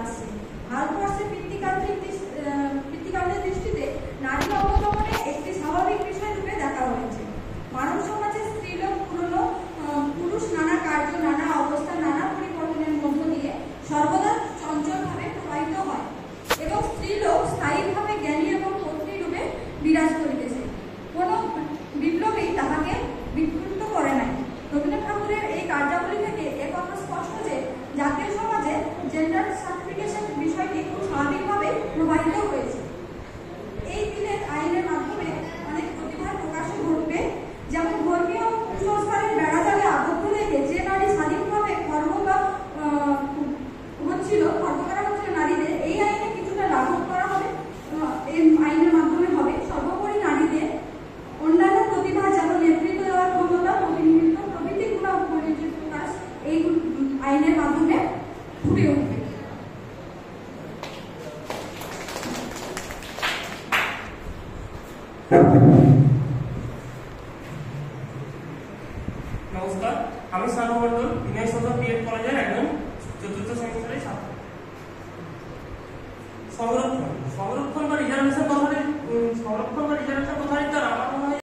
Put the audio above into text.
আসছে। ভারতবর্ষের পিতৃকান্তের দৃষ্টিতে নারী অবদমনে একটি স্বাভাবিক বিষয় রূপে দেখা হয়েছে। মানব সমাজে স্ত্রীলোক পুরুষ নানা কার্য, নানা অবস্থা, নানা পরিবর্তনের মধ্য দিয়ে সর্বদা চঞ্চলভাবে প্রবাহিত হয় এবং স্ত্রীলোক স্থায়ীভাবে জ্ঞানী এবং পত্নী রূপে বিরাজ করিতেছে। কোনো বিপ্লবী তাহাকে বিকৃত করে নাই। রবীন্দ্রনাথ ঠাকুরের এই কার্যাবলী থেকে একথা স্পষ্ট যে জাতীয় সমাজে জেন্ডার সার্টিফিকেশন বিষয়টি খুব স্বাভাবিকভাবে প্রবাহিত হয়েছে। এই বিলের আইনের মাধ্যমে অনেক প্রতিভার প্রকাশও ঘটবে। যেমন ধর্মীয় কুসংস্কারের বেড়াজালে আবদ্ধ রেখে যে নারী স্বাধীনভাবে কর্ম করা হচ্ছিল নারীদের, এই আইনে কিছুটা লাঘব করা হবে। এই আইনের মাধ্যমে হবে। সর্বোপরি নারীদের অন্যান্য প্রতিভা যেমন নেতৃত্ব দেওয়ার ক্ষমতা, প্রতিনিধিত্ব প্রভৃতি গুণাবলীর প্রকাশ এই আইনের মাধ্যমে ফুটে উঠবে। নমস্কার, আমি সানুবর্ধন বিনয় সদন বিএড কলেজের একজন চতুর্থ সেমিস্টারের ছাত্র। সংরক্ষণ বা রিজার্ভেশন কথাটি